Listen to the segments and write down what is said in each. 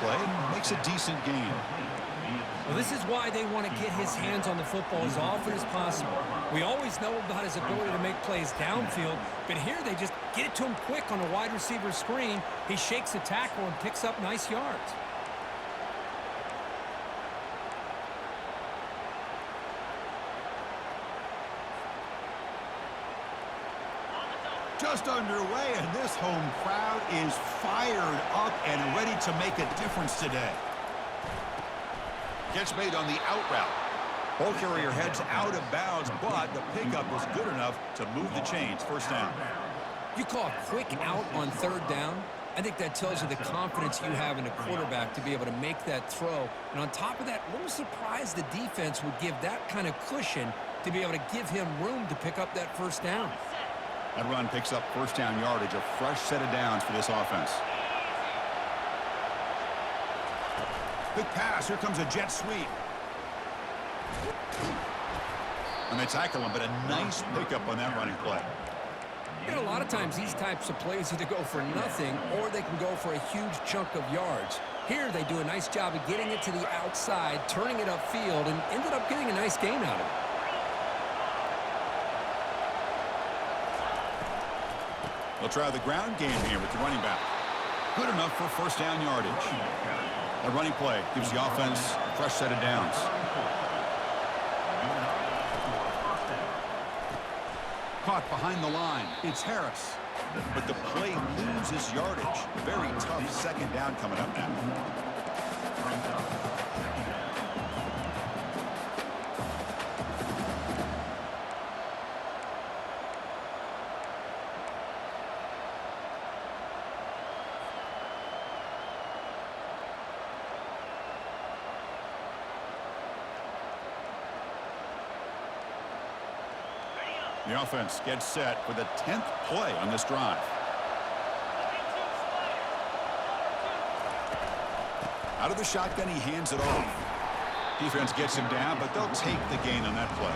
play and makes a decent gain. Well, this is why they want to get his hands on the football as often as possible. We always know about his ability to make plays downfield, but here they just get it to him quick on a wide receiver screen. He shakes the tackle and picks up nice yards. Just underway, and this home crowd is fired up and ready to make a difference today. Gets made on the out route. Ball carrier heads out of bounds, but the pickup was good enough to move the chains. First down. You call a quick out on third down? I think that tells you the confidence you have in a quarterback to be able to make that throw. And on top of that, a little surprised the defense would give that kind of cushion to be able to give him room to pick up that first down. That run picks up first down yardage, a fresh set of downs for this offense. Quick pass, here comes a jet sweep. And they tackle him, but a nice pickup on that running play. You know, a lot of times these types of plays either go for nothing or they can go for a huge chunk of yards. Here they do a nice job of getting it to the outside, turning it upfield, and ended up getting a nice gain out of it. They'll try the ground game here with the running back. Good enough for first down yardage. A running play gives the offense a fresh set of downs. Caught behind the line. It's Harris. But the play loses yardage. Very tough second down coming up now. The offense gets set for the 10th play on this drive. Out of the shotgun, he hands it off. Defense gets him down, but they'll take the gain on that play.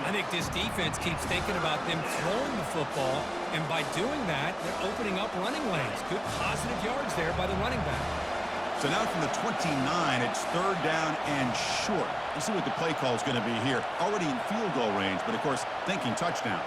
I think this defense keeps thinking about them throwing the football, and by doing that, they're opening up running lanes. Good positive yards there by the running back. So now from the 29, it's third down and short. Let's see what the play call is going to be here. Already in field goal range, but of course, thinking touchdown.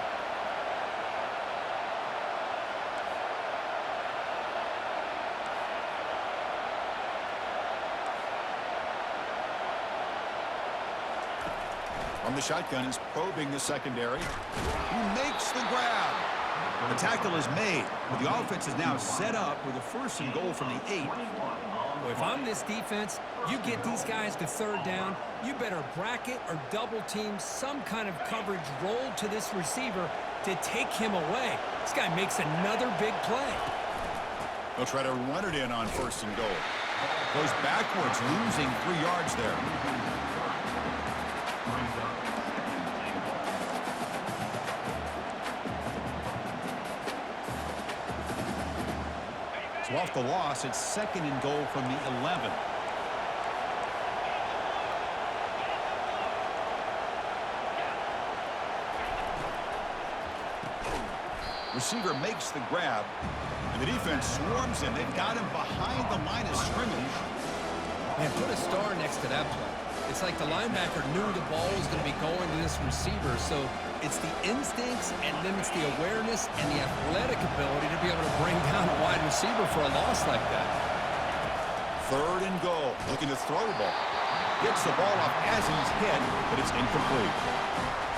From the shotgun, he's probing the secondary. He makes the grab. The tackle is made, but the offense is now set up with a first and goal from the 8. Well, if I'm this defense, you get these guys to third down, you better bracket or double team some kind of coverage roll to this receiver to take him away. This guy makes another big play. They'll try to run it in on first and goal. Goes backwards, losing 3 yards there. So off the loss, it's second and goal from the 11. Receiver makes the grab, and the defense swarms him. They've got him behind the line of scrimmage. Man, put a star next to that play. It's like the linebacker knew the ball was going to be going to this receiver, so it's the instincts and then it's the awareness and the athletic ability to be able to bring down a wide receiver for a loss like that. Third and goal, looking to throw the ball. Gets the ball off as he's hit, but it's incomplete.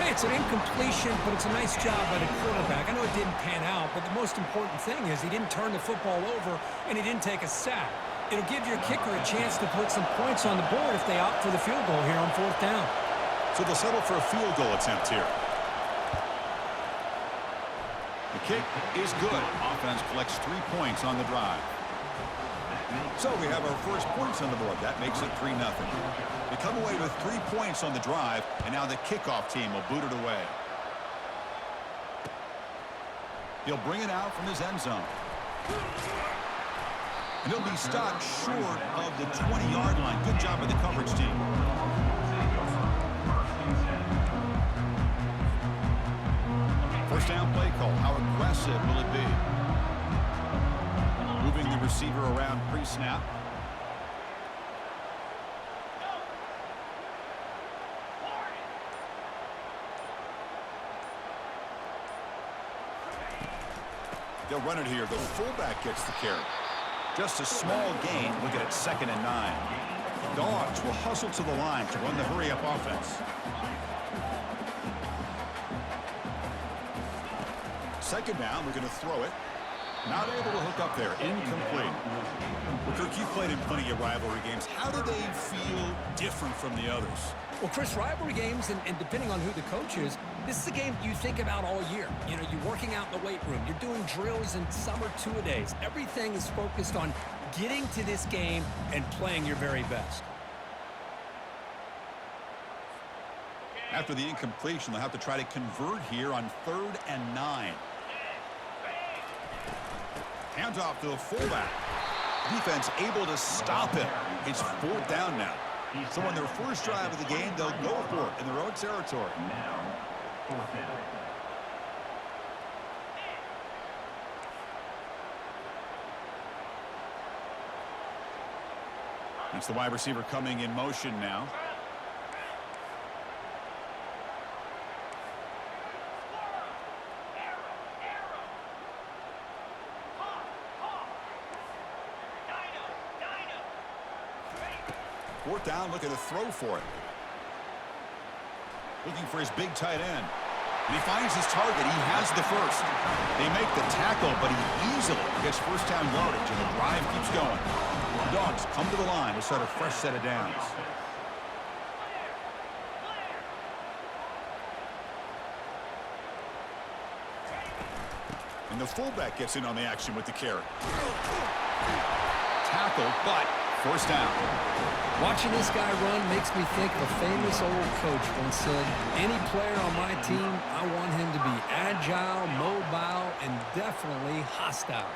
Hey, it's an incompletion, but it's a nice job by the quarterback. I know it didn't pan out, but the most important thing is he didn't turn the football over and he didn't take a sack. It'll give your kicker a chance to put some points on the board if they opt for the field goal here on fourth down. So they'll settle for a field goal attempt here. The kick is good. Offense collects 3 points on the drive. So we have our first points on the board. That makes it 3-0. They come away with 3 points on the drive, and now the kickoff team will boot it away. He'll bring it out from his end zone. And he'll be stopped short of the 20-yard line. Good job by the coverage team. First down play call. How aggressive will it be? Moving the receiver around pre-snap. They'll run it here. The fullback gets the carry. Just a small gain. Look at it, 2nd and 9. Dogs will hustle to the line to run the hurry-up offense. 2nd down, we're going to throw it. Not able to hook up there. Incomplete. Well, Kirk, you played in plenty of rivalry games. How do they feel different from the others? Well, Chris, rivalry games, and depending on who the coach is, this is a game you think about all year. You know, you're working out in the weight room. You're doing drills in summer two-a-days. Everything is focused on getting to this game and playing your very best. After the incompletion, they'll have to try to convert here on 3rd and 9. Hands off to the fullback. Defense able to stop him. It's 4th down now. So on their first drive of the game, they'll go for it in their own territory. Now, 4th down. It's the wide receiver coming in motion now. Fourth down, looking to throw for it. Looking for his big tight end. And he finds his target. He has the first. They make the tackle, but he easily gets first down yardage, and the drive keeps going. The Dogs come to the line to start a fresh set of downs. And the fullback gets in on the action with the carry. Tackle, but first down. Watching this guy run makes me think of a famous old coach once said, any player on my team, I want him to be agile, mobile, and definitely hostile.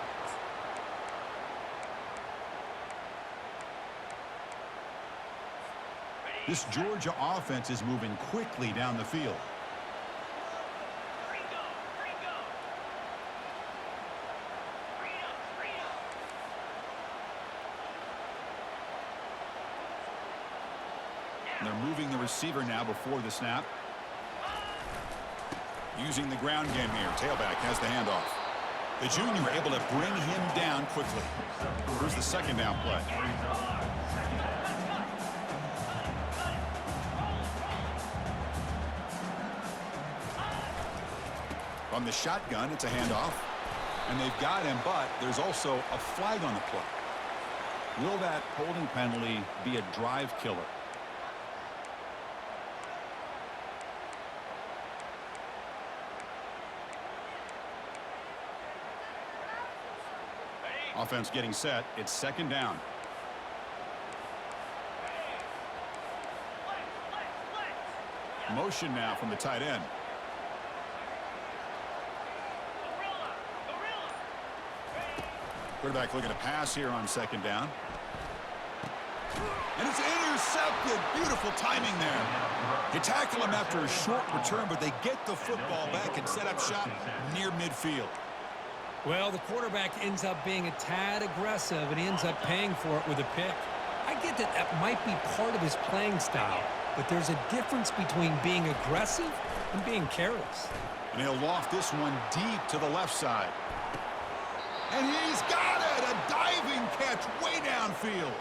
This Georgia offense is moving quickly down the field. And they're moving the receiver now before the snap. Using the ground game here. Tailback has the handoff. The junior able to bring him down quickly. Here's the 2nd down play. From the shotgun, it's a handoff. And they've got him, but there's also a flag on the play. Will that holding penalty be a drive killer? Offense getting set. It's 2nd down. Motion now from the tight end. Quarterback looking to pass here on 2nd down. And it's intercepted. Beautiful timing there. They tackle him after a short return, but they get the football back and set up shop near midfield. Well, the quarterback ends up being a tad aggressive, and he ends up paying for it with a pick. I get that that might be part of his playing style, but there's a difference between being aggressive and being careless. And he'll loft this one deep to the left side. And he's got it! A diving catch way downfield.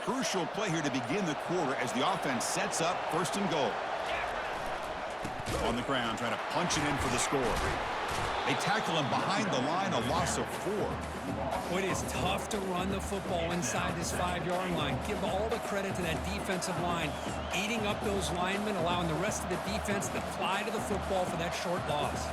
Crucial play here to begin the quarter as the offense sets up 1st and goal. On the ground, trying to punch it in for the score. They tackle him behind the line, a loss of 4. Well, it is tough to run the football inside this 5-yard line. Give all the credit to that defensive line, eating up those linemen, allowing the rest of the defense to fly to the football for that short loss.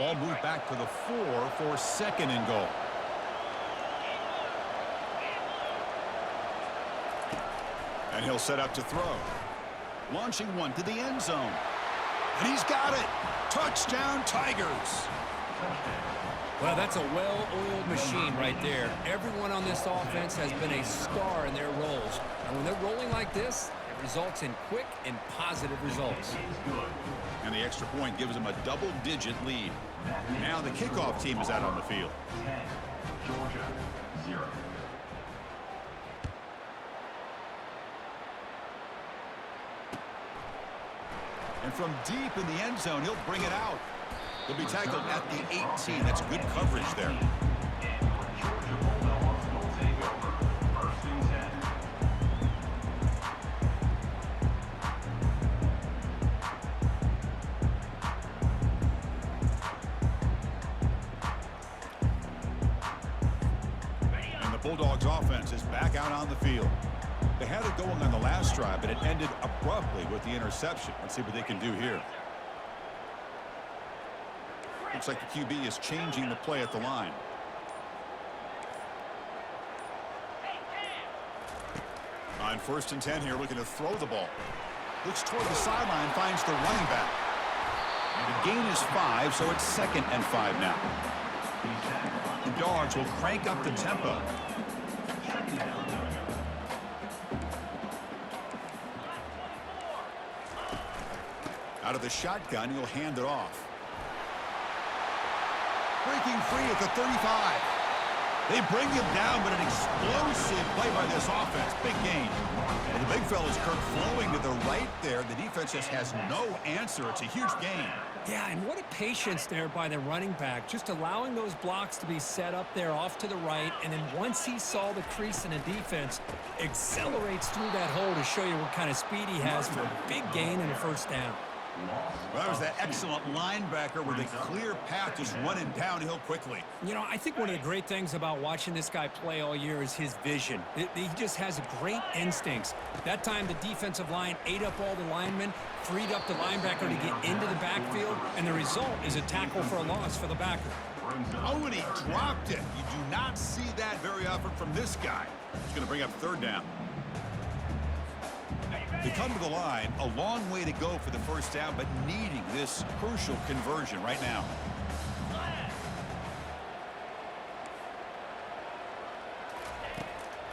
ball moved back to the 4 for 2nd and goal. And he'll set up to throw. Launching one to the end zone. And he's got it. Touchdown, Tigers. Well, that's a well-oiled machine right there. Everyone on this offense has been a star in their roles. And when they're rolling like this, it results in quick and positive results. And the extra point gives them a double-digit lead. Now the kickoff team is out on the field. 10, Georgia, 0. And from deep in the end zone, he'll bring it out. He'll be tackled at the 18. That's good coverage there. Georgia Bulldogs will take over. 1st and 10. And the Bulldogs offense is back out on the field. They had it going on the last drive, but it ended abruptly with the interception. Let's see what they can do here. Looks like the QB is changing the play at the line. On 1st and 10 here, looking to throw the ball. Looks toward the sideline, finds the running back. The gain is 5, so it's 2nd and 5 now. The Dogs will crank up the tempo. Out of the shotgun, he'll hand it off. Breaking free at the 35. They bring him down, but an explosive play by this offense. Big gain. Well, the big fella's Kirk flowing to the right there. The defense just has no answer. It's a huge gain. Yeah, and what a patience there by the running back, just allowing those blocks to be set up there off to the right, and then once he saw the crease in the defense, accelerates through that hole to show you what kind of speed he has for a big gain and a 1st down. Well, that was that excellent linebacker with a clear path just running downhill quickly. You know, I think one of the great things about watching this guy play all year is his vision. He just has great instincts. That time, the defensive line ate up all the linemen, freed up the linebacker to get into the backfield, and the result is a tackle for a loss for the backer. Oh, and he dropped it. You do not see that very often from this guy. He's going to bring up 3rd down. They come to the line, a long way to go for the 1st down, but needing this crucial conversion right now.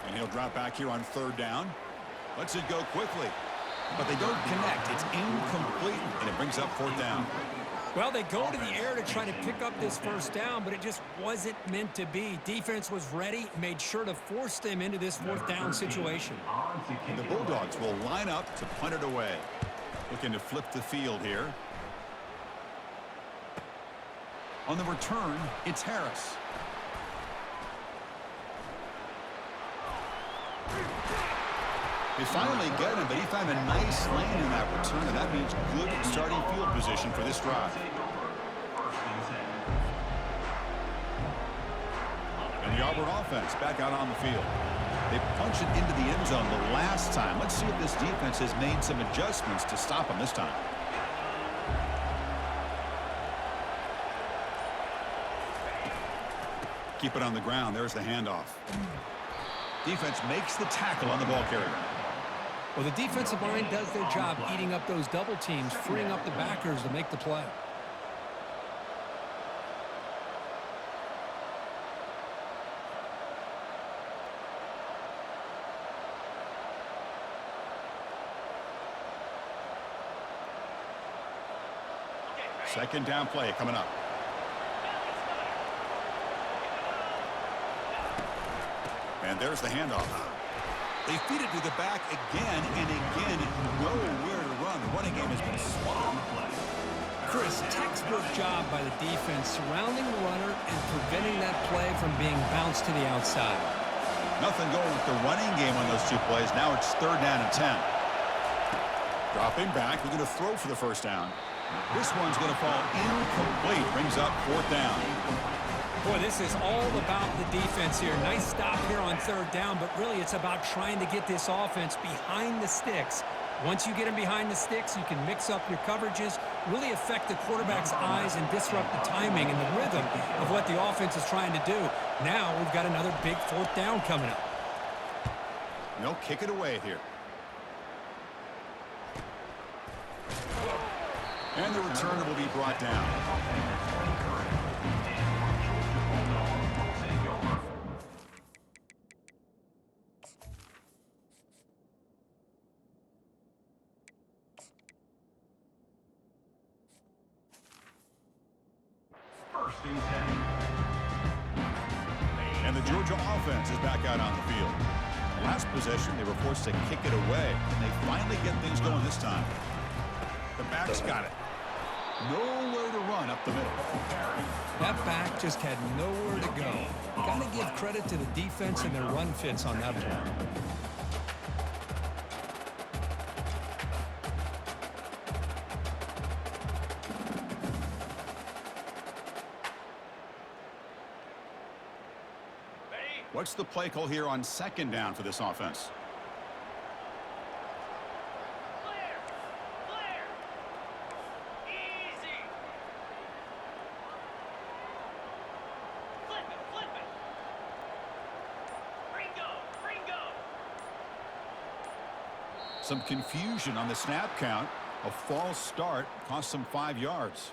And he'll drop back here on 3rd down. Lets it go quickly, but they don't connect. It's incomplete, and it brings up 4th down. Well, they go to the air to try to pick up this 1st down, but it just wasn't meant to be. Defense was ready, made sure to force them into this 4th down situation. And the Bulldogs will line up to punt it away. Looking to flip the field here. On the return, it's Harris. They finally get him, but he found a nice lane in that return, and that means good starting field position for this drive. And the Auburn offense back out on the field. They punch it into the end zone the last time. Let's see if this defense has made some adjustments to stop them this time. Keep it on the ground. There's the handoff. Defense makes the tackle on the ball carrier. Well, the defensive line does their job eating up those double teams, freeing up the backers to make the play. Second down play coming up. And there's the handoff. They feed it to the back again and again. Nowhere to run. The running game has been slow. Chris, textbook job by the defense surrounding the runner and preventing that play from being bounced to the outside. Nothing going with the running game on those 2 plays. Now it's 3rd down and 10. Dropping back. We're going to throw for the 1st down. This one's going to fall incomplete. Brings up 4th down. Boy, this is all about the defense here. Nice stop here on 3rd down, but really it's about trying to get this offense behind the sticks, Once you get him behind the sticks, you can mix up your coverages, really affect the quarterback's eyes and disrupt the timing and the rhythm of what the offense is trying to do. Now we've got another big fourth down coming up. They'll kick it away here. And the returner will be brought down. First and 10. And the Georgia offense is back out on the field. Last possession, they were forced to kick it away, and they finally get things going this time. The back's got it. Nowhere to run up the middle. That back just had nowhere to go. Got to give credit to the defense and their run fits on that play. What's the play call here on second down for this offense? Clear! Clear! Easy! Flip it! Flip it! Ringo! Ringo! Some confusion on the snap count. A false start cost them 5 yards.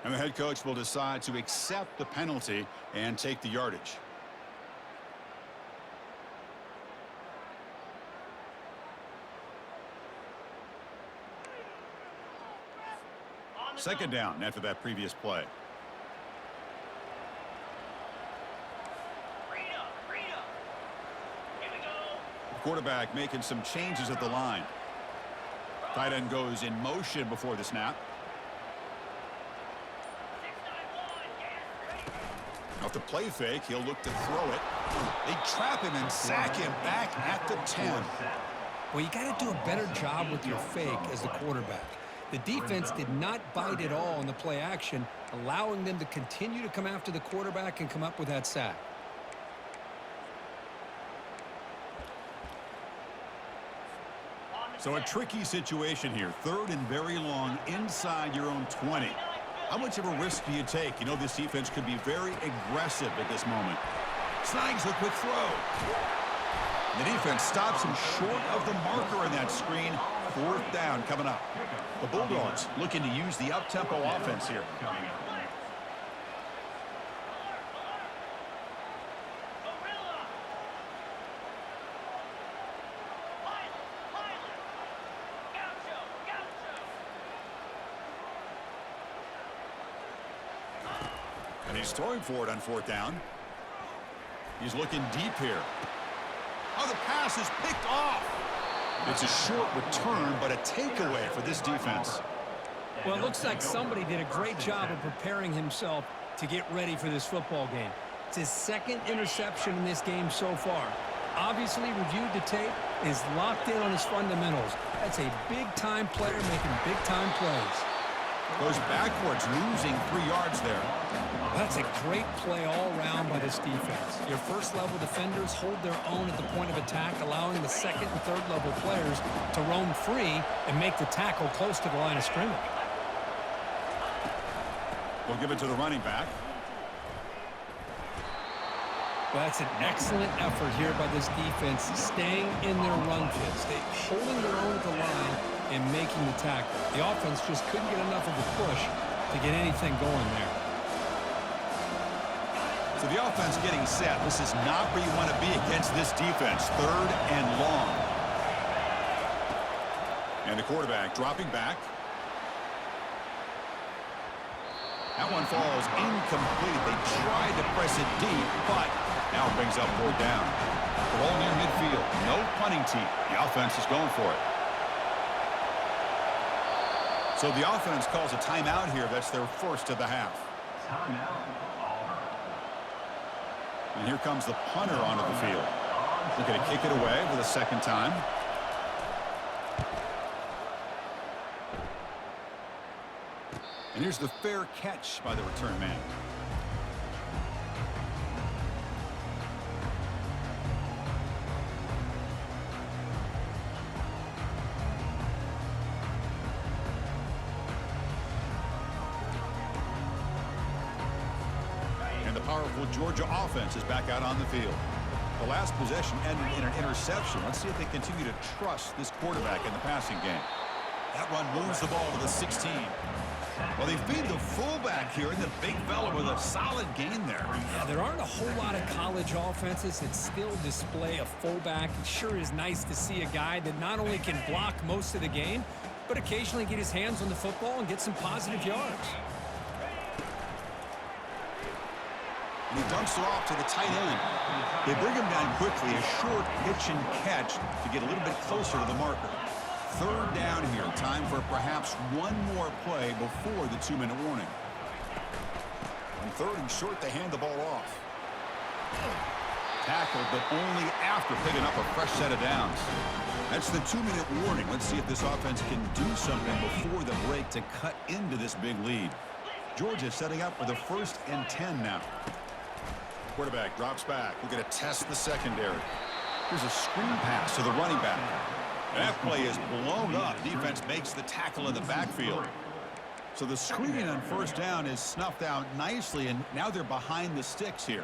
And the head coach will decide to accept the penalty and take the yardage. Second down after that previous play. Rita! Rita! Here we go! The quarterback making some changes at the line. Tight end goes in motion before the snap. 6-9-1! Gas! Off the play fake, he'll look to throw it. They trap him and sack him back at the 10. Well, you got to do a better job with your fake as the quarterback. The defense did not bite at all in the play action, allowing them to continue to come after the quarterback and come up with that sack. So a tricky situation here. Third and very long inside your own 20. How much of a risk do you take? You know this defense could be very aggressive at this moment. Snags a quick throw. The defense stops him short of the marker in that screen. Fourth down coming up. The Bulldogs looking to use the up-tempo offense here. Gorilla! Pilot! Pilot! Gaucho! Gaucho! And he's throwing for it on fourth down. He's looking deep here. Oh, the pass is picked off. It's a short return, but a takeaway for this defense. Well, it looks like somebody did a great job of preparing himself to get ready for this football game. It's his second interception in this game so far. Obviously reviewed the tape, is locked in on his fundamentals. That's a big-time player making big-time plays. Goes backwards, losing 3 yards there. That's a great play all around by this defense. Your first-level defenders hold their own at the point of attack, allowing the second and third-level players to roam free and make the tackle close to the line of scrimmage. We'll give it to the running back. Well, that's an excellent effort here by this defense, staying in their run fits. They holding their own at the line and making the tackle. The offense just couldn't get enough of a push to get anything going there. So the offense getting set. This is not where you want to be against this defense. Third and long. And the quarterback dropping back. That one falls incomplete. They tried to press it deep, but now it brings up fourth down. The ball near midfield. No punting team. The offense is going for it. So the offense calls a timeout here. That's their first of the half. Timeout. And here comes the punter onto the field. They're going to kick it away for the second time. And here's the fair catch by the return man. methodical Georgia offense is back out on the field. The last possession ended in an interception. Let's see if they continue to trust this quarterback in the passing game. That run moves the ball to the 16. Well, they feed the fullback here, and the big fella with a solid gain there. Yeah, there aren't a whole lot of college offenses that still display a fullback. It sure is nice to see a guy that not only can block most of the game, but occasionally get his hands on the football and get some positive yards. And he dumps it off to the tight end. They bring him down quickly, a short pitch and catch to get a little bit closer to the marker. Third down here. Time for perhaps one more play before the 2-minute warning. On third and short, they hand the ball off. Tackled, but only after picking up a fresh set of downs. That's the 2-minute warning. Let's see if this offense can do something before the break to cut into this big lead. Georgia setting up for the 1st and 10 now. Quarterback drops back. We're going to test the secondary. Here's a screen pass to the running back. That play is blown up. Defense makes the tackle in the backfield. So the screen on 1st down is snuffed out nicely, and now they're behind the sticks here.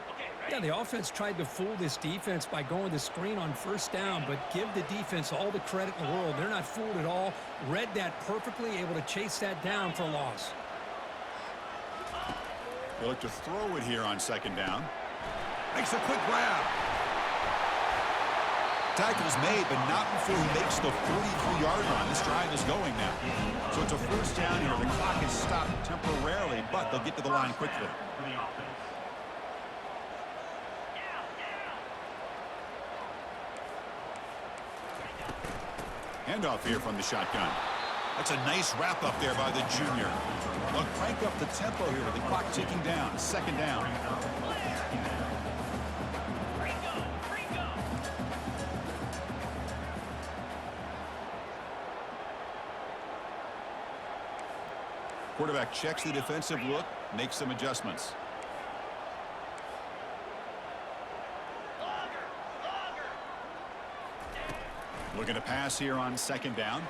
Yeah, the offense tried to fool this defense by going the screen on 1st down, but give the defense all the credit in the world. They're not fooled at all. Read that perfectly, able to chase that down for a loss. They look to throw it here on 2nd down. Makes a quick grab. Tackle's made, but not before he makes the 43-yard line. This drive is going now. So it's a 1st down here. The clock is stopped temporarily, but they'll get to the line quickly. Handoff here from the shotgun. That's a nice wrap up there by the junior. They'll crank up the tempo here with the clock ticking down. 2nd down. Quarterback checks the defensive look, makes some adjustments. Looking to pass here on 2nd down.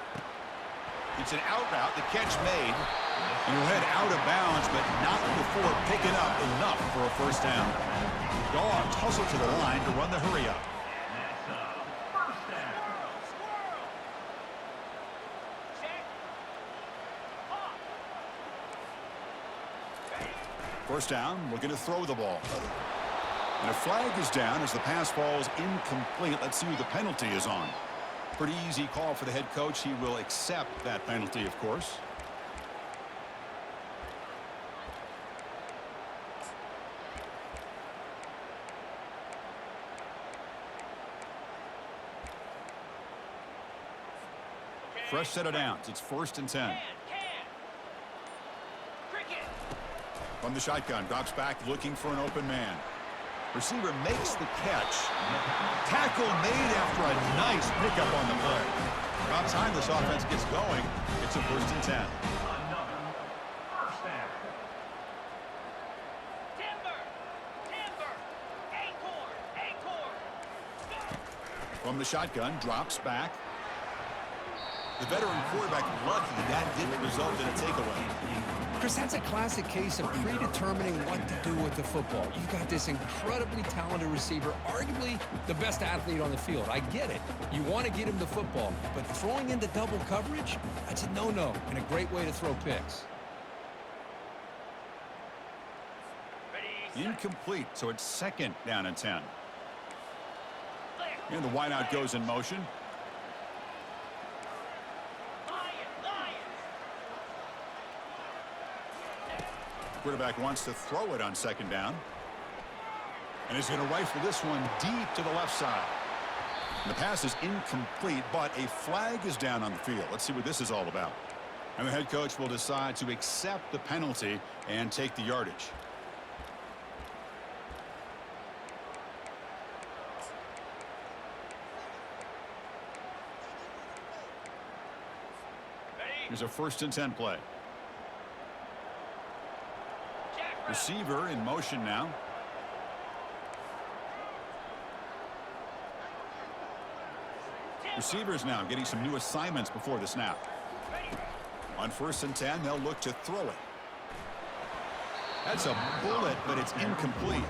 It's an out route, the catch made. And he'll head out of bounds, but not before picking up enough for a 1st down. Dogs hustle to the line to run the hurry up. First down, looking to throw the ball. And a flag is down as the pass falls incomplete. Let's see who the penalty is on. Pretty easy call for the head coach. He will accept that penalty, of course. Fresh set of downs. It's 1st and 10. From the shotgun, drops back looking for an open man. Receiver makes the catch. Tackle made after a nice pickup on the play. About time this offense gets going, it's a 1st and 10. From the shotgun, drops back. The veteran quarterback lucky that didn't result in a takeaway. Chris, that's a classic case of predetermining what to do with the football. You've got this incredibly talented receiver, arguably the best athlete on the field. I get it. You want to get him the football, but throwing into double coverage, that's a no-no and a great way to throw picks. Incomplete, so it's 2nd down and 10. And the wideout goes in motion. Quarterback wants to throw it on 2nd down. And he's going to rifle this one deep to the left side. And the pass is incomplete, but a flag is down on the field. Let's see what this is all about. And the head coach will decide to accept the penalty and take the yardage. Here's a 1st and 10 play. Receiver in motion now. Receivers now getting some new assignments before the snap. On 1st and 10, they'll look to throw it. That's a bullet, but it's incomplete.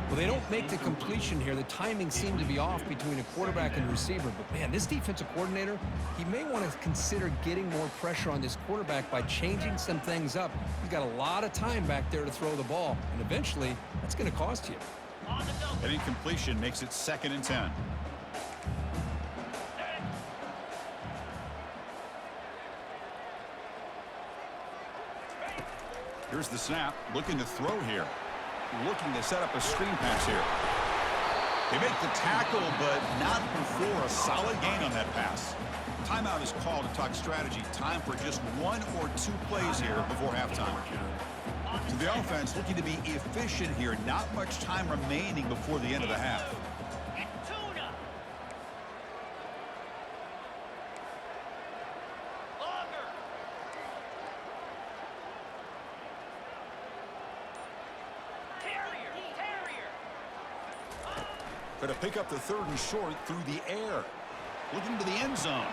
Well, they don't make the completion here. The timing seemed to be off between a quarterback and receiver. But, man, this defensive coordinator, he may want to consider getting more pressure on this quarterback by changing some things up. He's got a lot of time back there to throw the ball, and eventually that's going to cost you. An incompletion makes it 2nd and 10. Here's the snap, looking to throw here. Looking to set up a screen pass here. They make the tackle, but not before a solid gain on that pass. Timeout is called to talk strategy. Time for just 1 or 2 plays here before halftime. So the offense looking to be efficient here. Not much time remaining before the end of the half. Going to pick up the 3rd and short through the air. Looking to the end zone.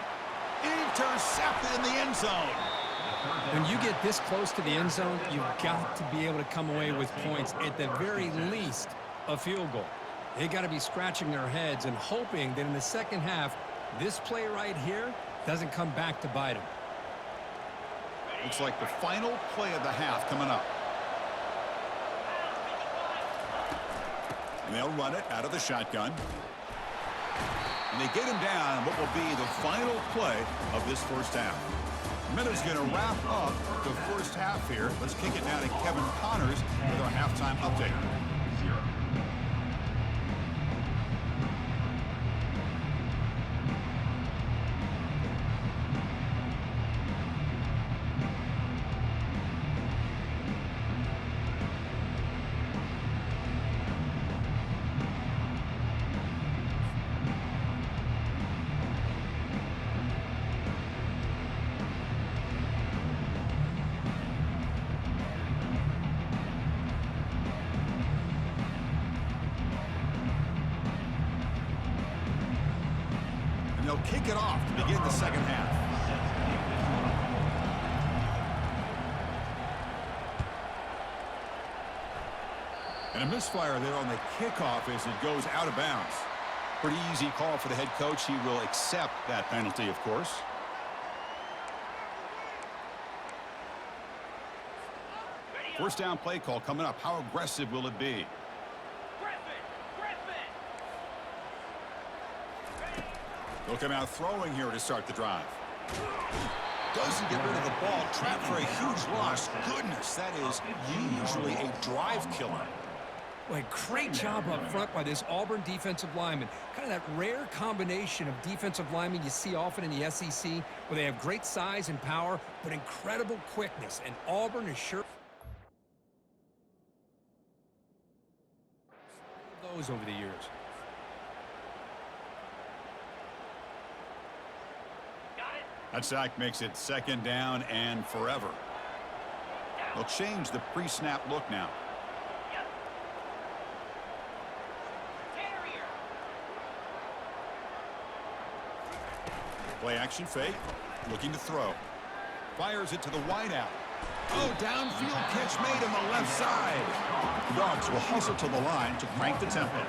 Intercepted in the end zone. When you get this close to the end zone, you've got to be able to come away with points. At the very least, a field goal. They got to be scratching their heads and hoping that in the second half, this play right here doesn't come back to bite them. Looks like the final play of the half coming up. And they'll run it out of the shotgun. And they get him down what will be the final play of this first half. Minutes going to wrap up the first half here. Let's kick it now to Kevin Connors with our halftime update. And they'll kick it off to begin the second half. And a misfire there on the kickoff as it goes out of bounds. Pretty easy call for the head coach. He will accept that penalty, of course. First down play call coming up. How aggressive will it be? They'll come out throwing here to start the drive. Doesn't get rid of the ball. Trapped for a huge loss. Goodness, that is usually a drive killer. Boy, great job up front by this Auburn defensive lineman. Kind of that rare combination of defensive linemen you see often in the SEC, where they have great size and power, but incredible quickness. And Auburn is sure of those over the years. That sack makes it second down and forever. They'll change the pre-snap look now. Play action fake. Looking to throw. Fires it to the wideout. Oh, downfield catch made on the left side. Dogs will hustle to the line to crank the tempo.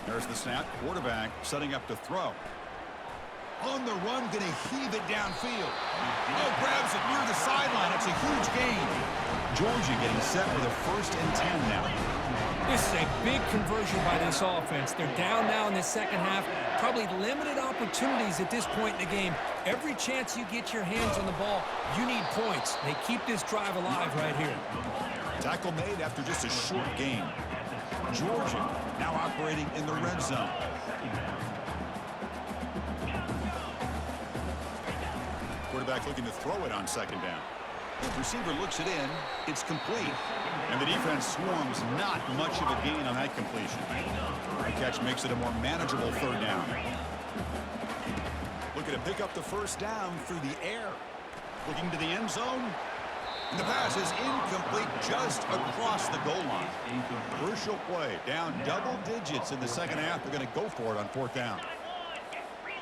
There's the snap. Quarterback setting up to throw. On the run, going to heave it downfield. Oh, grabs it near the sideline. It's a huge gain. Georgia getting set with a 1st and 10 now. This is a big conversion by this offense. They're down now in the second half. Probably limited opportunities at this point in the game. Every chance you get your hands on the ball, you need points. They keep this drive alive right here. Tackle made after just a short gain. Georgia now operating in the red zone. Quarterback looking to throw it on second down. The receiver looks it in. It's complete. And the defense swarms not much of a gain on that completion. The catch makes it a more manageable 3rd down. Looking to pick up the 1st down through the air. Looking to the end zone. And the pass is incomplete just across the goal line. Crucial play. Down double digits in the second half. They're going to go for it on fourth down. Reload.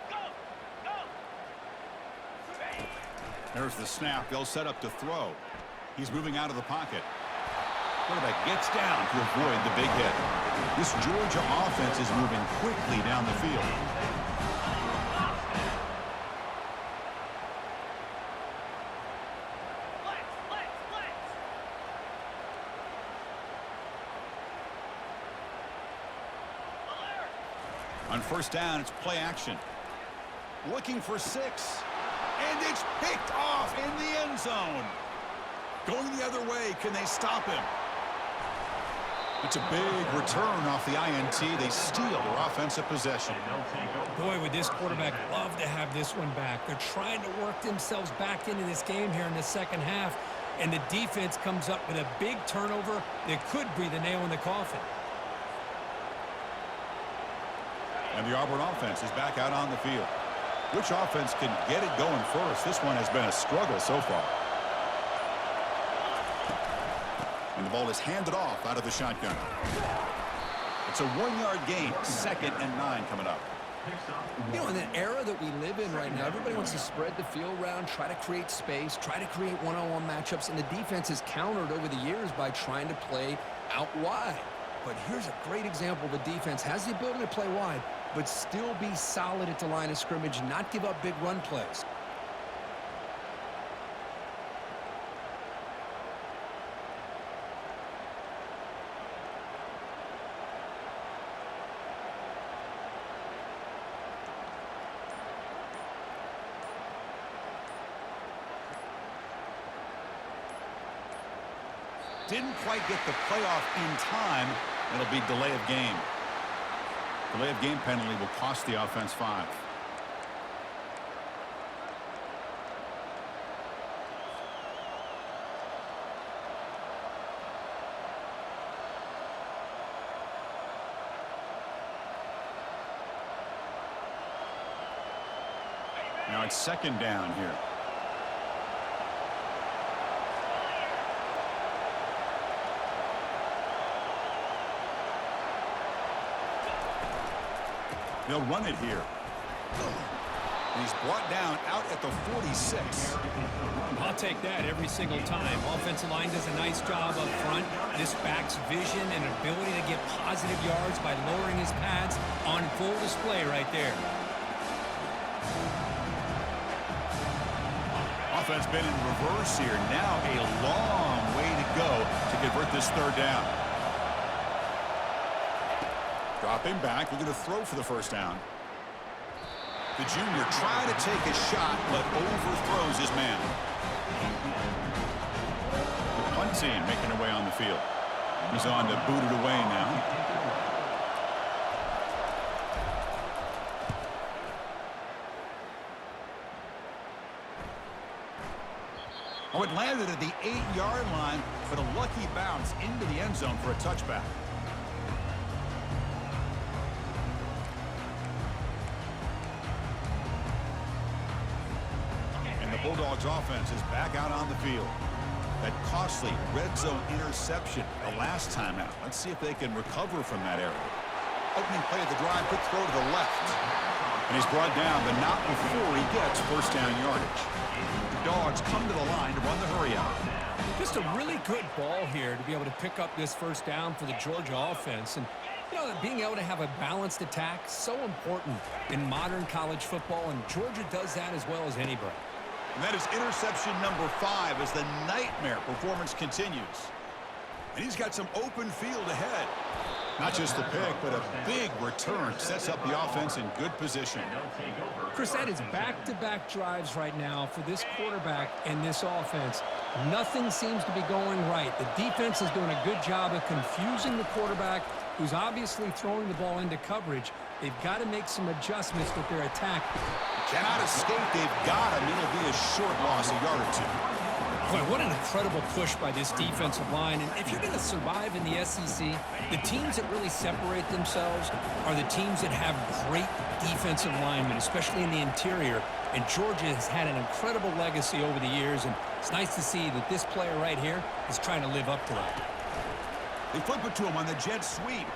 Go. Go. There's the snap. They'll set up to throw. He's moving out of the pocket. Quarterback gets down to avoid the big hit. This Georgia offense is moving quickly down the field. Flex. Alert. On first down, it's play action. Looking for 6. And it's picked off in the end zone. Going the other way, can they stop him? It's a big return off the INT. They steal their offensive possession. Boy, would this quarterback love to have this one back. They're trying to work themselves back into this game here in the second half, and the defense comes up with a big turnover that could be the nail in the coffin. And the Auburn offense is back out on the field. Which offense can get it going first? This one has been a struggle so far. And the ball is handed off out of the shotgun. It's a 1-yard gain. 2nd and 9 coming up. You know, in the era that we live in right now, everybody wants to spread the field around, try to create space, try to create one-on-one matchups, and the defense has countered over the years by trying to play out wide. But here's a great example. The defense has the ability to play wide, but still be solid at the line of scrimmage, not give up big run plays. Didn't quite get the playoff in time. It'll be delay of game. Delay of game penalty will cost the offense 5. Now it's 2nd down here. They'll run it here. And he's brought down out at the 46. I'll take that every single time. Offensive line does a nice job up front. This back's vision and ability to get positive yards by lowering his pads on full display right there. Offense been in reverse here. Now a long way to go to convert this 3rd down. Dropping back, we're going to throw for the first down. The junior trying to take a shot, but overthrows his man. The punt team making their way on the field. He's on to boot it away now. Oh, it landed at the 8-yard line, but a lucky bounce into the end zone for a touchback. Bulldogs offense is back out on the field. That costly red zone interception the last time out. Let's see if they can recover from that error. Opening play of the drive, quick throw to the left. And he's brought down, but not before he gets first down yardage. The Dogs come to the line to run the hurry out. Just a really good ball here to be able to pick up this first down for the Georgia offense. And, you know, being able to have a balanced attack, so important in modern college football, and Georgia does that as well as anybody. And that is interception number 5 as the nightmare performance continues. And he's got some open field ahead. Not just the pick, but a big return sets up the offense in good position. Chris, that is back-to-back drives right now for this quarterback and this offense. Nothing seems to be going right. The defense is doing a good job of confusing the quarterback, who's obviously throwing the ball into coverage. They've got to make some adjustments with their attack. Cannot escape. They've got him. It'll be a short loss, a yard or 2. Boy, what an incredible push by this defensive line. And if you're going to survive in the SEC, the teams that really separate themselves are the teams that have great defensive linemen, especially in the interior. And Georgia has had an incredible legacy over the years, and it's nice to see that this player right here is trying to live up to that. They flip it to him on the jet sweep.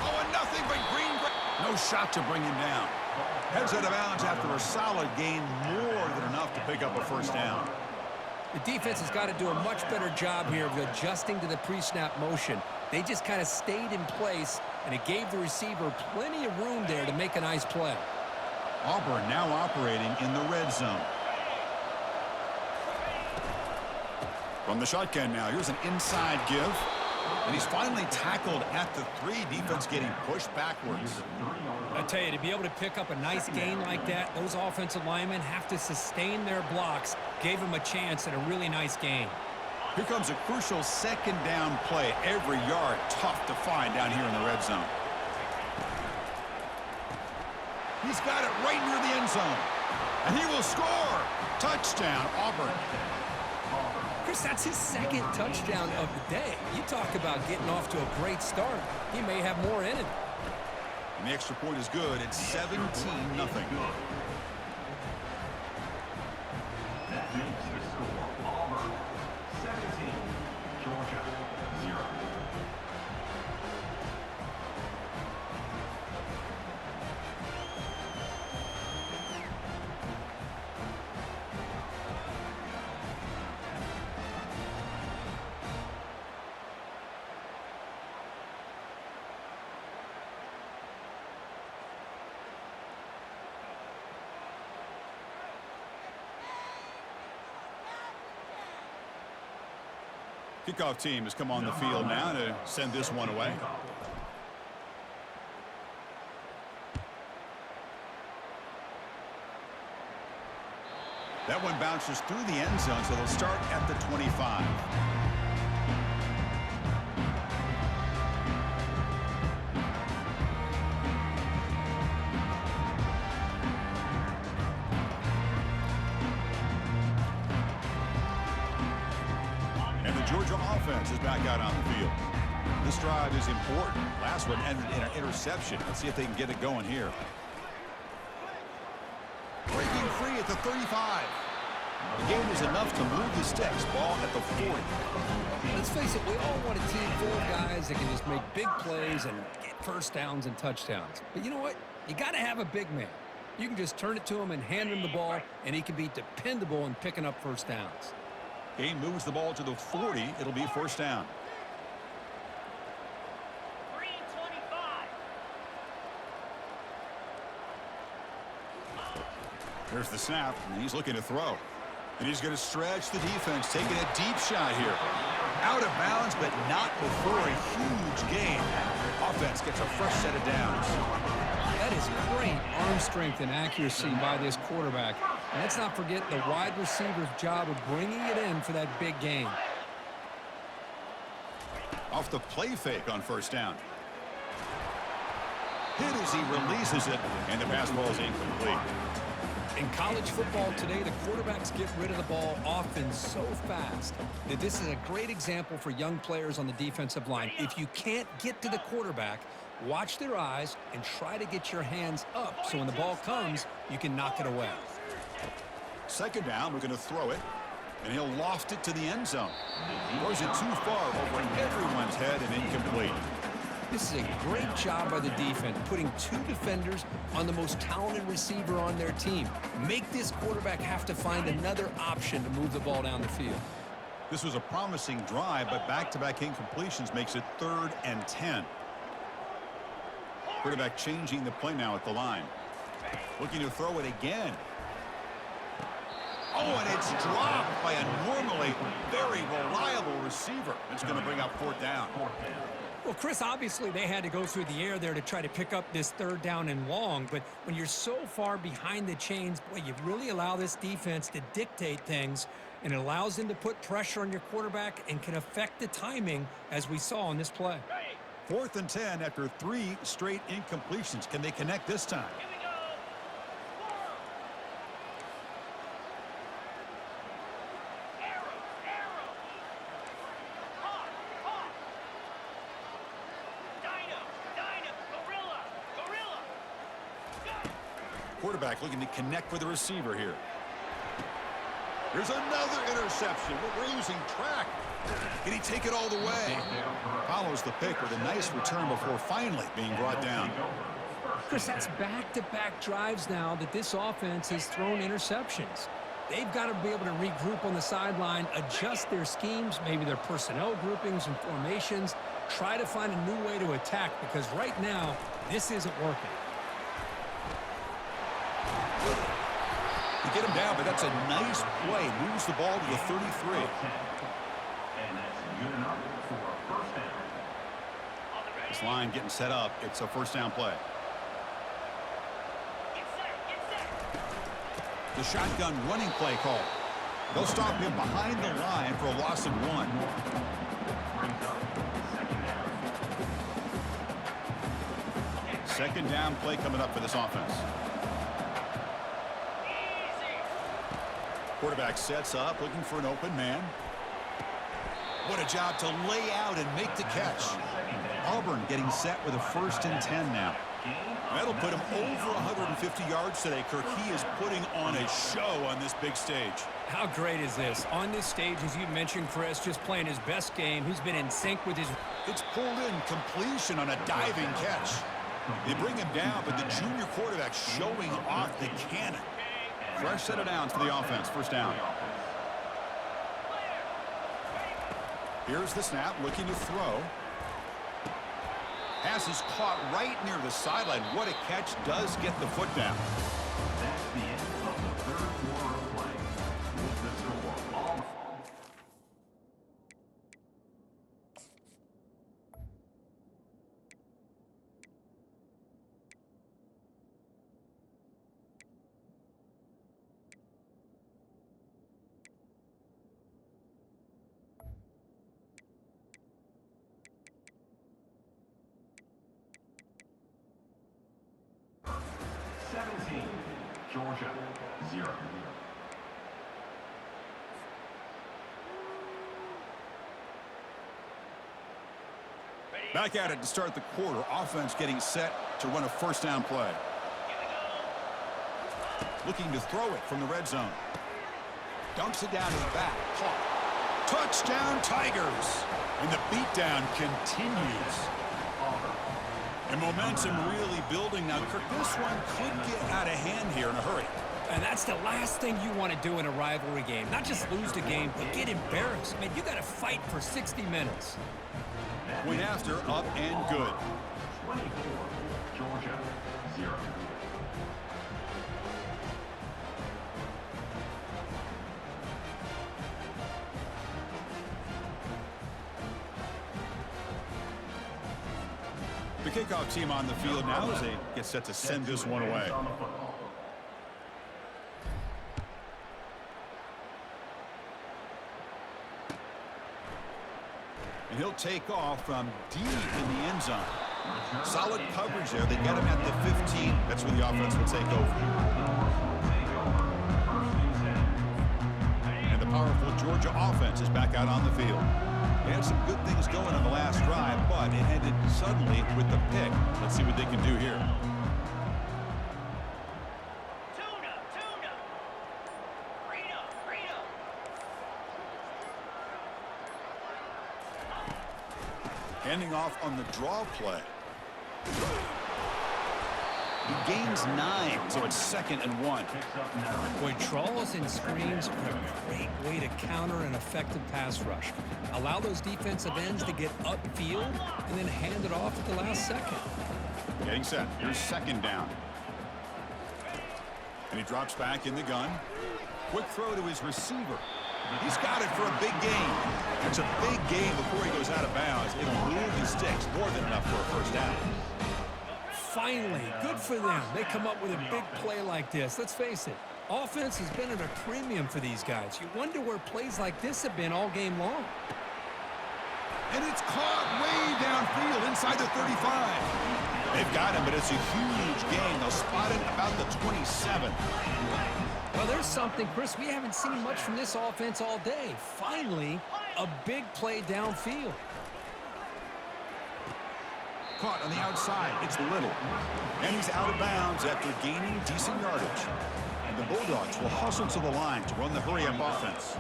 Oh, and nothing but green. No shot to bring him down. Heads out of bounds after a solid gain, more than enough to pick up a first down. The defense has got to do a much better job here of adjusting to the pre-snap motion. They just kind of stayed in place, and it gave the receiver plenty of room there to make a nice play. Auburn now operating in the red zone. From the shotgun now, here's an inside give. And he's finally tackled at the 3. Defense getting pushed backwards. I tell you, to be able to pick up a nice gain like that, those offensive linemen have to sustain their blocks. Gave him a chance at a really nice gain. Here comes a crucial second down play. Every yard tough to find down here in the red zone. He's got it right near the end zone. And he will score. Touchdown, Auburn. Chris, that's his second touchdown of the day. You talk about getting off to a great start. He may have more in him. And the extra point is good. It's 17-0. That makes the score Auburn 17, Georgia 0. Kickoff team has come on the field now to send this one away. That one bounces through the end zone, so they'll start at the 25. Georgia offense is back out on the field. This drive is important. Last one ended in an interception. Let's see if they can get it going here. Breaking free at the 35. The gain is enough to move the sticks. Ball at the 40. Let's face it, we all want a team full of guys that can just make big plays and get first downs and touchdowns. But you know what? You got to have a big man. You can just turn it to him and hand him the ball, and he can be dependable in picking up first downs. Gain moves the ball to the 40. It'll be first down. Green 25. There's the snap, and he's looking to throw. And he's going to stretch the defense, taking a deep shot here. Out of bounds, but not before a huge gain. Offense gets a fresh set of downs. That is great arm strength and accuracy by this quarterback. And let's not forget the wide receiver's job of bringing it in for that big gain. Off the play fake on first down. Hit as he releases it, and the pass ball is incomplete. In college football today, the quarterbacks get rid of the ball often so fast that this is a great example for young players on the defensive line. If you can't get to the quarterback, watch their eyes and try to get your hands up so when the ball comes, you can knock it away. Second down, we're going to throw it, and he'll loft it to the end zone. Throws it too far over everyone's head and incomplete. This is a great job by the defense, putting 2 defenders on the most talented receiver on their team. Make this quarterback have to find another option to move the ball down the field. This was a promising drive, but back-to-back incompletions makes it 3rd and 10. Quarterback changing the play now at the line. Looking to throw it again. Oh, and it's dropped by a normally very reliable receiver. It's going to bring up 4th down. Well, Chris, obviously they had to go through the air there to try to pick up this 3rd down and long, but when you're so far behind the chains, boy, you really allow this defense to dictate things, and it allows them to put pressure on your quarterback and can affect the timing, as we saw on this play. 4th and 10 after 3 straight incompletions. Can they connect this time? Here we go. quarterback looking to connect with the receiver here. Here's another interception, but we're losing track. Can he take it all the way? Follows the pick with a nice return before finally being brought down. Chris, that's back-to-back drives now that this offense has thrown interceptions. They've got to be able to regroup on the sideline, adjust their schemes, maybe their personnel groupings and formations, try to find a new way to attack because right now, this isn't working. You get him down, but that's a nice play. Moves the ball to the 33. And that's good enough for a first down. This line getting set up. It's a first down play. The shotgun running play call. They'll stop him behind the line for a loss of 1. Second down play coming up for this offense. Quarterback sets up, looking for an open man. What a job to lay out and make the catch. Auburn getting set with a 1st and 10 now. That'll put him over 150 yards today, Kirk. He is putting on a show on this big stage. How great is this? On this stage, as you mentioned, Chris, just playing his best game. He's been in sync with his... It's pulled in completion on a diving catch. They bring him down, but the junior quarterback showing off the cannon. Fresh set of downs for the offense. First down. Here's the snap, looking to throw. Pass is caught right near the sideline. What a catch. Does get the foot down. That's the end of the third quarter of play. With the score all. Georgia, 0. Back at it to start the quarter. Offense getting set to run a first down play. Looking to throw it from the red zone. Dunks it down to the back. Caught. Touchdown Tigers. And the beatdown continues. And momentum really building now. Kirk, this one could get out of hand here in a hurry. And that's the last thing you want to do in a rivalry game. Not just lose the game, but get embarrassed. I mean, you got to fight for 60 minutes. Point after, up and good. 24, Georgia, 0. The kickoff team on the field now as they get set to send this one away. And he'll take off from deep in the end zone. Solid coverage there. They get him at the 15. That's where the offense will take over. And the powerful Georgia offense is back out on the field. They had some good things going on the last drive, but it ended suddenly with the pick. Let's see what they can do here. Handing off on the draw play. He gains 9, so it's 2nd and 1. Boy, draws and screens are a great way to counter an effective pass rush. Allow those defensive ends to get upfield and then hand it off at the last second. Getting set. Here's 2nd down. And he drops back in the gun. Quick throw to his receiver. He's got it for a big gain. It's a big gain before he goes out of bounds. It'll move his sticks more than enough for a first down. Finally, good for them. They come up with a big play like this. Let's face it, offense has been at a premium for these guys. You wonder where plays like this have been all game long. And it's caught way downfield inside the 35. They've got him, but it's a huge gain. They'll spot it about the 27. Well, there's something, Chris. We haven't seen much from this offense all day. Finally, a big play downfield. Caught on the outside. It's Little. And he's out of bounds after gaining decent yardage. And the Bulldogs will hustle to the line to run the hurry-up offense.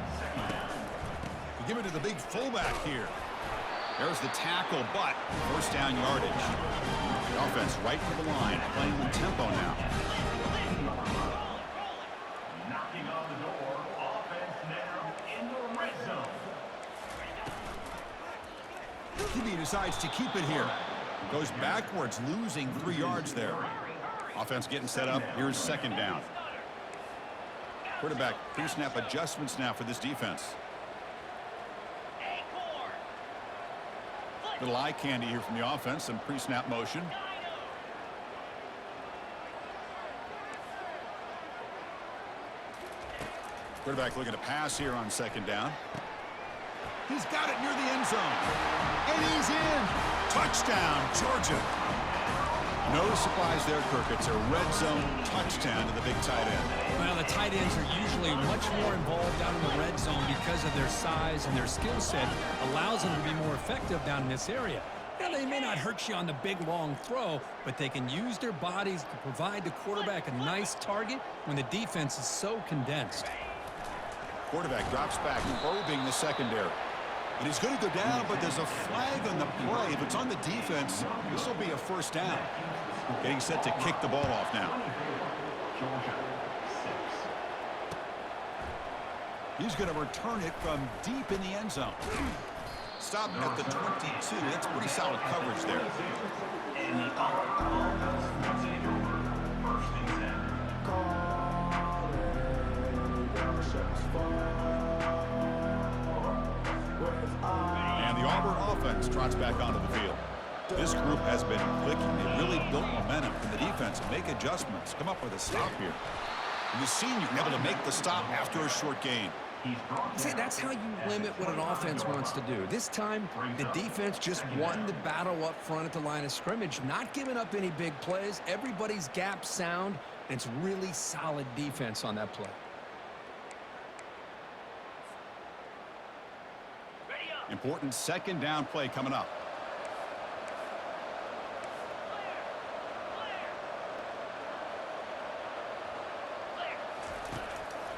We give it to the big fullback here. There's the tackle, but first down yardage. The offense right to the line, playing with tempo now. Knocking on the door. Offense now in the red zone. QB decides to keep it here. Goes backwards, losing 3 yards there. Offense getting set up. Here's second down. Quarterback pre-snap adjustments now for this defense. Little eye candy here from the offense. Some pre-snap motion. Quarterback looking to pass here on second down. He's got it near the end zone. And he's in. Touchdown, Georgia. No surprise there, Kirk. It's a red zone touchdown to the big tight end. Well, the tight ends are usually much more involved down in the red zone because of their size and their skill set allows them to be more effective down in this area. Now, they may not hurt you on the big, long throw, but they can use their bodies to provide the quarterback a nice target when the defense is so condensed. Quarterback drops back, probing the secondary. And he's going to go down, but there's a flag on the play. If it's on the defense, this will be a first down. Getting set to kick the ball off now. He's going to return it from deep in the end zone. Stop at the 22. That's pretty solid coverage there. And the Auburn offense trots back onto the field. This group has been clicking. They really built momentum in the defense. Make adjustments. Come up with a stop here. And the senior able to make the stop after a short gain. See, that's how you limit what an offense wants to do. This time, the defense just won the battle up front at the line of scrimmage, not giving up any big plays. Everybody's gap sound, and it's really solid defense on that play. Important second down play coming up.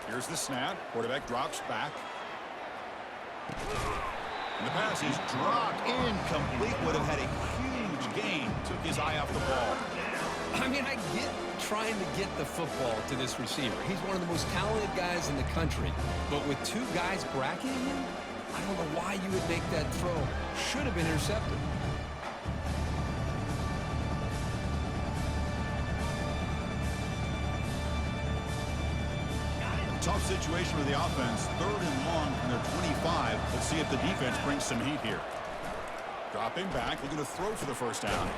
Here's the snap. Quarterback drops back. And the pass is dropped. Incomplete. Would have had a huge gain. Took his eye off the ball. I mean, I get trying to get the football to this receiver. He's one of the most talented guys in the country. But with 2 guys bracketing him, I don't know why you would make that throw. Should have been intercepted. Tough situation for the offense. 3rd and long from their 25. Let's see if the defense brings some heat here. Dropping back, looking to throw for the first down.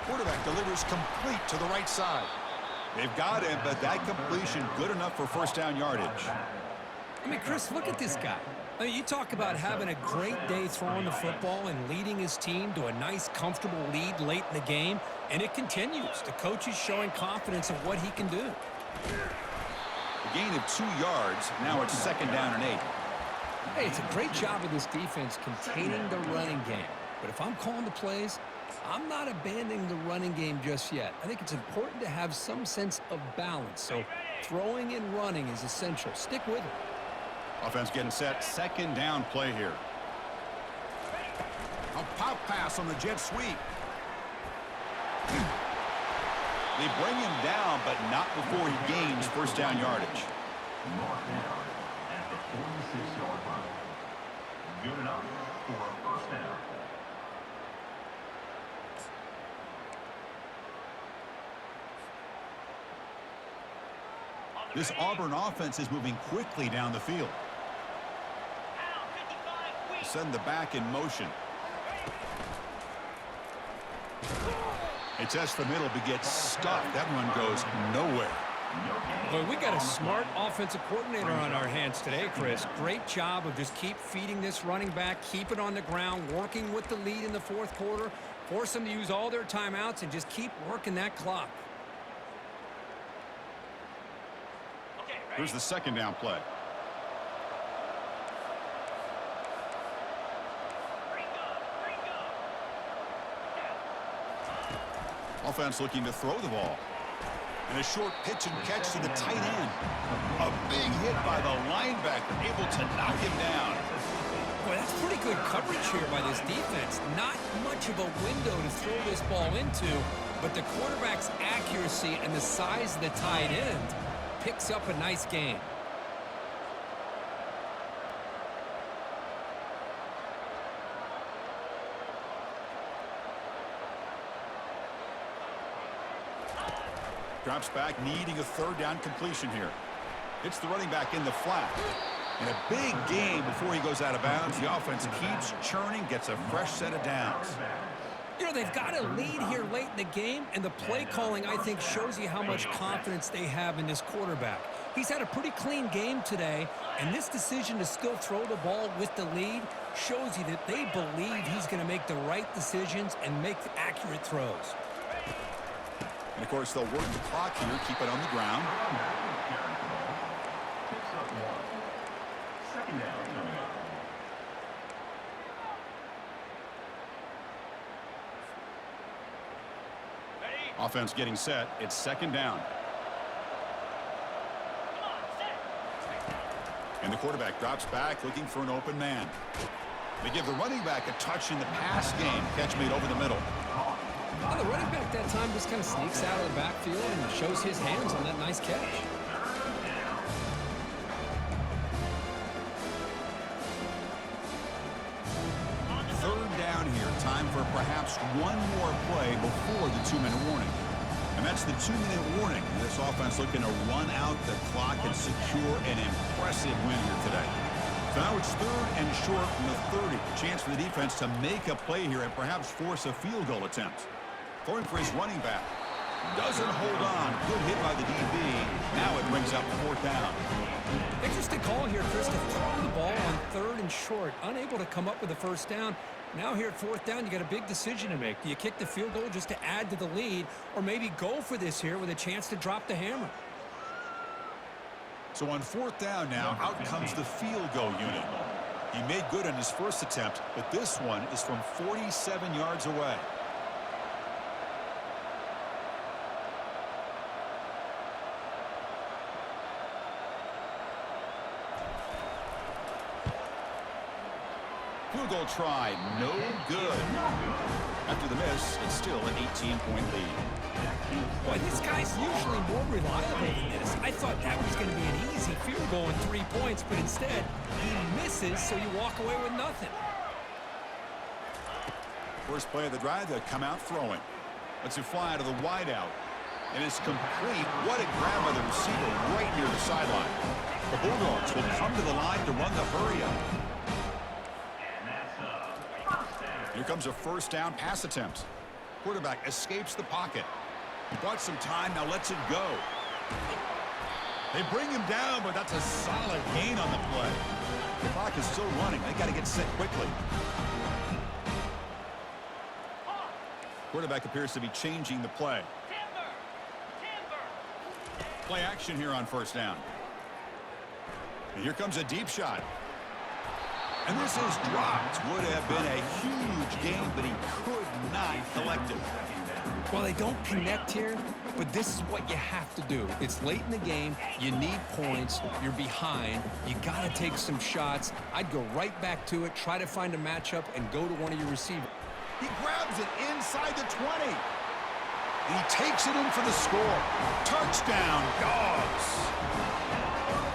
Quarterback delivers complete to the right side. They've got him, but that completion good enough for first down yardage. I mean, Chris, look at this guy. I mean, you talk about having a great day throwing the football and leading his team to a nice, comfortable lead late in the game, and it continues. The coach is showing confidence of what he can do. A gain of 2 yards. Now it's second down and 8. Hey, it's a great job of this defense containing the running game. But if I'm calling the plays, I'm not abandoning the running game just yet. I think it's important to have some sense of balance. So throwing and running is essential. Stick with it. Offense getting set. Second down play here. A pop pass on the jet sweep. They bring him down, but not before he gains first down yardage. Mark down at the 46-yard line. Good enough for a first down. This Auburn offense is moving quickly down the field. Send the back in motion. They test the middle, but gets stuffed. That one goes nowhere. Well, we got a smart offensive coordinator on our hands today, Chris. Great job of just keep feeding this running back, keep it on the ground, working with the lead in the 4th quarter, force them to use all their timeouts, and just keep working that clock. Here's the second down play. Offense looking to throw the ball. And a short pitch and catch to the tight end. A big hit by the linebacker, able to knock him down. Boy, that's pretty good coverage here by this defense. Not much of a window to throw this ball into, but the quarterback's accuracy and the size of the tight end picks up a nice gain. Drops back, needing a third down completion here. It's the running back in the flat. And a big game before he goes out of bounds. The offense keeps churning, gets a fresh set of downs. You know, they've got a lead here late in the game, and the play calling, I think, shows you how much confidence they have in this quarterback. He's had a pretty clean game today, and this decision to still throw the ball with the lead shows you that they believe he's going to make the right decisions and make the accurate throws. And, of course, they'll work the clock here, keep it on the ground. Picks up 1. Second down coming up. Offense getting set. It's second down. And the quarterback drops back, looking for an open man. They give the running back a touch in the pass game. Catch made over the middle. Well, the running back that time just kind of sneaks out of the backfield and shows his hands on that nice catch. Third down here. Time for perhaps one more play before the 2-minute warning. And that's the 2-minute warning. This offense looking to run out the clock and secure an impressive win here today. So now it's third and short from the 30. Chance for the defense to make a play here and perhaps force a field goal attempt. Throwing for his running back. Doesn't hold on. Good hit by the DB. Now it brings up fourth down. Interesting call here, Chris, to throw the ball on third and short. Unable to come up with a first down. Now here at fourth down, you got a big decision to make. Do you kick the field goal just to add to the lead, or maybe go for this here with a chance to drop the hammer? So on fourth down now, out comes the field goal unit. He made good on his first attempt, but this one is from 47 yards away. Field goal try, no good. After the miss, it's still an 18-point lead. Boy, this guy's usually more reliable than this. I thought that was going to be an easy field goal and 3 points, but instead, he misses, so you walk away with nothing. First play of the drive, they'll come out throwing. Lets it fly to the wideout. And it's complete. What a grab by the receiver right near the sideline. The Bulldogs will come to the line to run the hurry-up. Here comes a first down pass attempt. Quarterback escapes the pocket. He bought some time, now lets it go. They bring him down, but that's a solid gain on the play. The clock is still running. They got to get set quickly. Quarterback appears to be changing the play. Play action here on first down. And here comes a deep shot. And this is dropped. Would have been a huge game, but he could not collect it. Well, they don't connect here, but this is what you have to do. It's late in the game. You need points. You're behind. You got to take some shots. I'd go right back to it, try to find a matchup, and go to one of your receivers. He grabs it inside the 20. And he takes it in for the score. Touchdown, Dogs.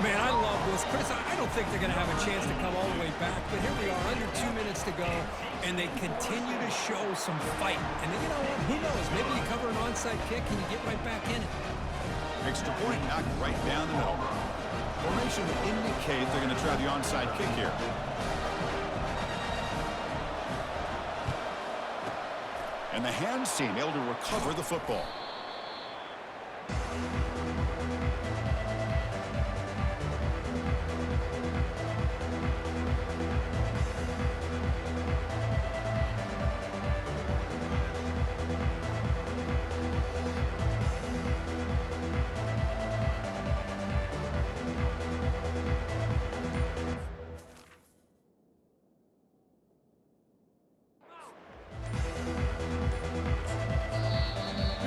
Man, I love this. Chris, I don't think they're going to have a chance to come all the way back, but here we are, under 2 minutes to go, and they continue to show some fight. And you know what? Who knows? Maybe you cover an onside kick and you get right back in it. Extra point knocked right down the middle. Formation would indicate they're going to try the onside kick here. And the hands team able to recover the football.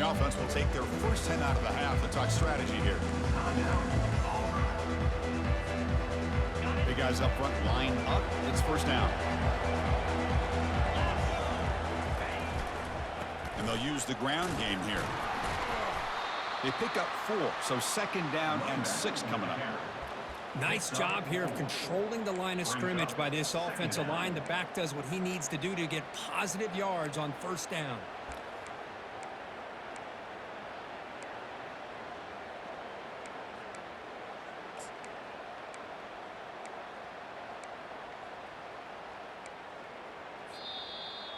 The offense will take their first 10 out of the half to talk strategy here. Big guys up front line up. It's first down. And they'll use the ground game here. They pick up 4, so second down and 6 coming up. Nice job here of controlling the line of scrimmage by this offensive line. The back does what he needs to do to get positive yards on first down.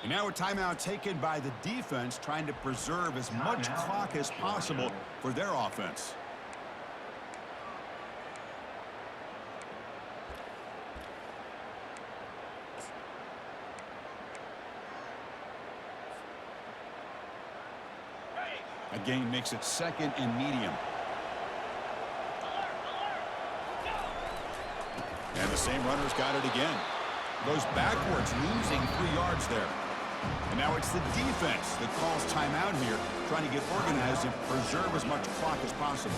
And now a timeout taken by the defense, trying to preserve as much clock as possible for their offense. A gain makes it second and medium. And the same runner's got it again. Goes backwards, losing 3 yards there. And now it's the defense that calls timeout here, trying to get organized and preserve as much clock as possible.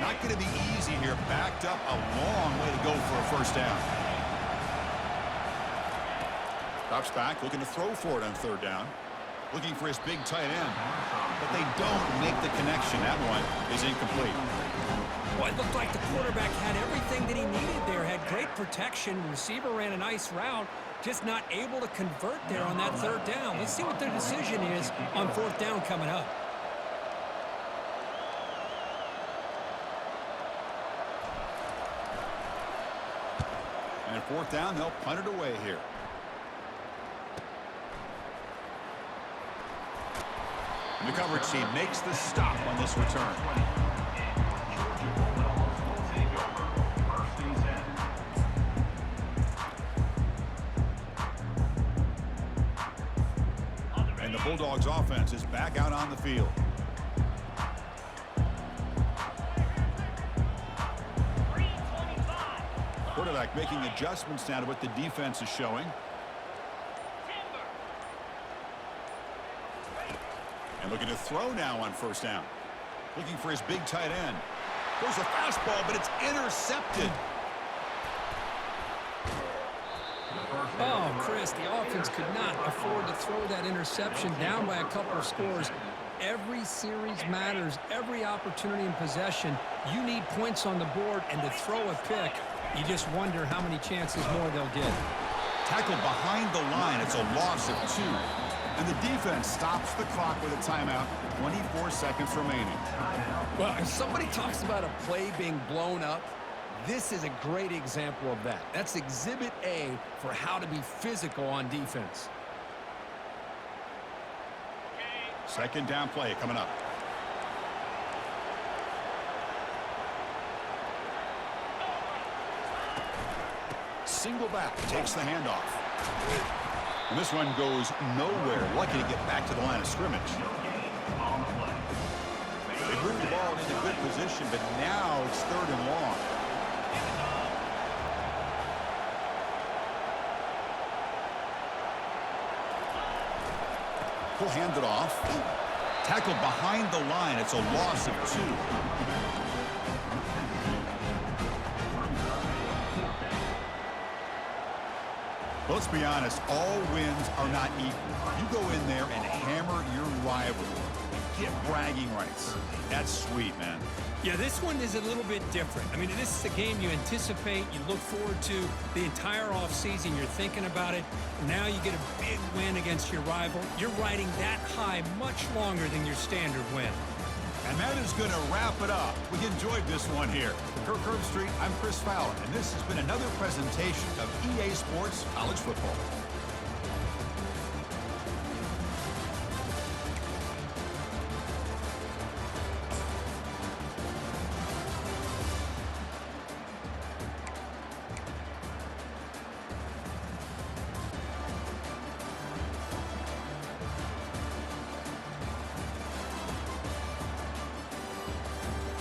Not going to be easy here. Backed up a long way to go for a first down. Drops back, looking to throw for it on third down. Looking for his big tight end. But they don't make the connection. That one is incomplete. Well, it looked like the quarterback had everything that he needed there. Had great protection. Receiver ran a nice route. Just not able to convert there on that third down. Let's see what their decision is on fourth down coming up. And at fourth down, they'll punt it away here. And the coverage team makes the stop on this return. And the Bulldogs offense is back out on the field. Quarterback making adjustments now to what the defense is showing. And looking to throw now on first down. Looking for his big tight end. Goes a fastball, but it's intercepted. Oh, Chris, the offense could not afford to throw that interception down by a couple of scores. Every series matters. Every opportunity in possession, you need points on the board, and to throw a pick, you just wonder how many chances more they'll get. Tackled behind the line. It's a loss of 2. And the defense stops the clock with a timeout. 24 seconds remaining. Well, if somebody talks about a play being blown up, this is a great example of that. That's Exhibit A for how to be physical on defense. Second down play coming up. Single back, takes the handoff. And this one goes nowhere. Lucky to get back to the line of scrimmage. They moved the ball into good position, but now it's third and long. He'll hand it off. Tackled behind the line. It's a loss of 2. Well, let's be honest, all wins are not equal. You go in there and hammer your rival. Get bragging rights. That's sweet, man. Yeah, this one is a little bit different. I mean, this is a game you anticipate, you look forward to the entire offseason. You're thinking about it. Now you get a big win against your rival. You're riding that high much longer than your standard win. And that is going to wrap it up. We enjoyed this one here. For Kirk Herbstreit, I'm Chris Fowler, and this has been another presentation of EA Sports College Football.